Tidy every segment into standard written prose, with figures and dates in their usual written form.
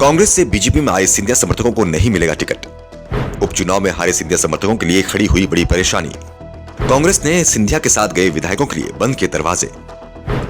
कांग्रेस से बीजेपी में आए सिंधिया समर्थकों को नहीं मिलेगा टिकट। उपचुनाव में हारे सिंधिया समर्थकों के लिए खड़ी हुई बड़ी परेशानी। कांग्रेस ने सिंधिया के साथ गए विधायकों के लिए बंद किए दरवाजे।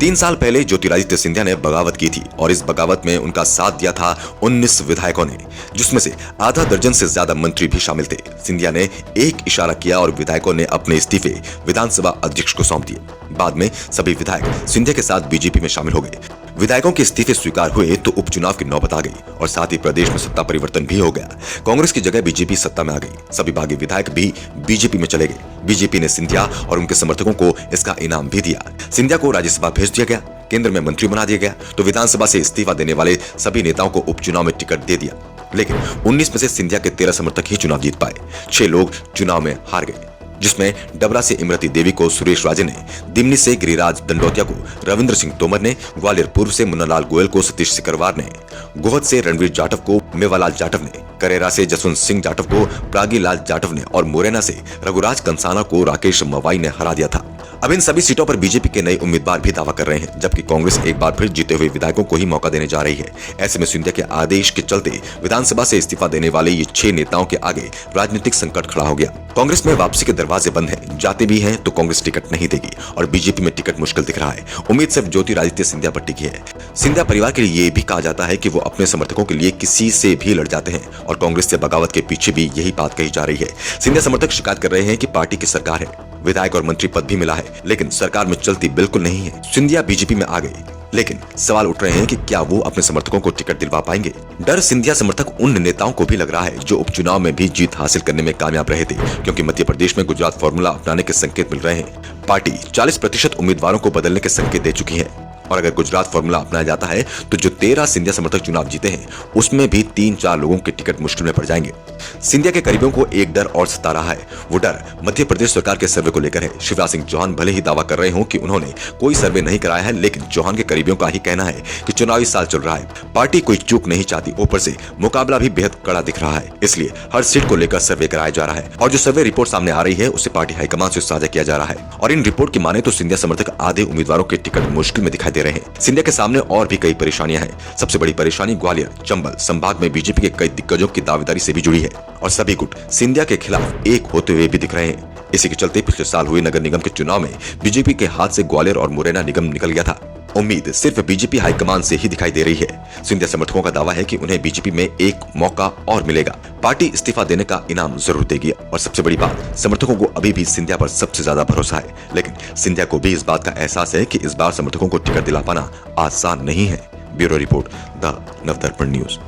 3 साल पहले ज्योतिरादित्य सिंधिया ने बगावत की थी और इस बगावत में उनका साथ दिया था 19 विधायकों ने, जिसमें से आधा दर्जन से ज्यादा मंत्री भी शामिल थे। सिंधिया ने एक इशारा किया और विधायकों ने अपने इस्तीफे विधानसभा अध्यक्ष को सौंप दिए। बाद में सभी विधायक सिंधिया के साथ बीजेपी में शामिल हो गए। विधायकों के इस्तीफे स्वीकार हुए तो उपचुनाव की नौबत आ गई और साथ ही प्रदेश में सत्ता परिवर्तन भी हो गया। कांग्रेस की जगह बीजेपी सत्ता में आ गई। सभी बागी विधायक भी बीजेपी में चले गए। बीजेपी ने सिंधिया और उनके समर्थकों को इसका इनाम भी दिया। सिंधिया को राज्यसभा भेज दिया गया, केंद्र में मंत्री बना दिया गया, तो विधानसभा से इस्तीफा देने वाले सभी नेताओं को उपचुनाव में टिकट दे दिया। लेकिन 19 में से सिंधिया के 13 समर्थक ही चुनाव जीत पाए। 6 लोग चुनाव में हार गए, जिसमें डबरा से इमरती देवी को सुरेश राजे ने, दिमनी से गिरिराज दंडोतिया को रविंद्र सिंह तोमर ने, ग्वालियर पूर्व से मुन्नालाल गोयल को सतीश सिकरवार ने, गोहद से रणवीर जाटव को मेवालाल जाटव ने, करेरा से जसवंत सिंह जाटव को प्रागी लाल जाटव ने और मुरैना से रघुराज कंसाना को राकेश मवाई ने हरा दिया था। अब इन सभी सीटों पर बीजेपी के नए उम्मीदवार भी दावा कर रहे हैं, जबकि कांग्रेस एक बार फिर जीते हुए विधायकों को ही मौका देने जा रही है। ऐसे में सिंधिया के आदेश के चलते विधानसभा से इस्तीफा देने वाले ये 6 नेताओं के आगे राजनीतिक संकट खड़ा हो गया। कांग्रेस में वापसी के दरवाजे बंद हैं, जाते भी हैं तो कांग्रेस टिकट नहीं देगी और बीजेपी में टिकट मुश्किल दिख रहा है। उम्मीद सिर्फ ज्योतिरादित्य सिंधिया पर टिकी है। सिंधिया परिवार के लिए ये भी कहा जाता है कि वो अपने समर्थकों के लिए किसी से भी लड़ जाते हैं और कांग्रेस से बगावत के पीछे भी यही बात कही जा रही है। सिंधिया समर्थक शिकायत कर रहे हैं कि पार्टी की सरकार है, विधायक और मंत्री पद भी मिला है, लेकिन सरकार में चलती बिल्कुल नहीं है। सिंधिया बीजेपी में आ गए, लेकिन सवाल उठ रहे हैं कि क्या वो अपने समर्थकों को टिकट दिलवा पाएंगे। डर सिंधिया समर्थक उन नेताओं को भी लग रहा है जो उपचुनाव में भी जीत हासिल करने में कामयाब रहे थे, क्योंकि मध्य प्रदेश में गुजरात फॉर्मूला अपनाने के संकेत मिल रहे हैं। पार्टी 40% उम्मीदवारों को बदलने के संकेत दे चुकी है और अगर गुजरात फॉर्मूला अपनाया जाता है तो जो 13 सिंधिया समर्थक चुनाव जीते हैं उसमें भी 3-4 लोगों के टिकट मुश्किल में पड़ जाएंगे। सिंधिया के करीबियों को एक डर और सता रहा है। वो डर मध्य प्रदेश सरकार के सर्वे को लेकर है। शिवराज सिंह चौहान भले ही दावा कर रहे हो कि उन्होंने कोई सर्वे नहीं कराया है, लेकिन चौहान के करीबियों का ही कहना है कि चुनावी साल चल रहा है, पार्टी कोई चूक नहीं चाहती, ऊपर से मुकाबला भी बेहद कड़ा दिख रहा है, इसलिए हर सीट को लेकर सर्वे कराया जा रहा है और जो सर्वे रिपोर्ट सामने आ रही है उसे पार्टी हाईकमान से साझा किया जा रहा है। और इन रिपोर्ट की माने तो सिंधिया समर्थक आधे उम्मीदवारों के टिकट मुश्किल में दिखाई दे रहे हैं। सिंधिया के सामने और भी कई परेशानियां हैं। सबसे बड़ी परेशानी ग्वालियर चंबल संभाग में बीजेपी के कई दिग्गजों की दावेदारी से भी जुड़ी है और सभी गुट सिंधिया के खिलाफ एक होते हुए भी दिख रहे हैं। इसी के चलते पिछले साल हुए नगर निगम के चुनाव में बीजेपी के हाथ से ग्वालियर और मुरैना निगम निकल गया था। उम्मीद सिर्फ बीजेपी हाईकमान से ही दिखाई दे रही है। सिंधिया समर्थकों का दावा है कि उन्हें बीजेपी में एक मौका और मिलेगा। पार्टी इस्तीफा देने का इनाम जरूर देगी और सबसे बड़ी बात, समर्थकों को अभी भी सिंधिया पर सबसे ज्यादा भरोसा है, लेकिन सिंधिया को भी इस बात का एहसास है कि इस बार समर्थकों को टिकट दिला पाना आसान नहीं है। Bureau report, the Navdarpan news.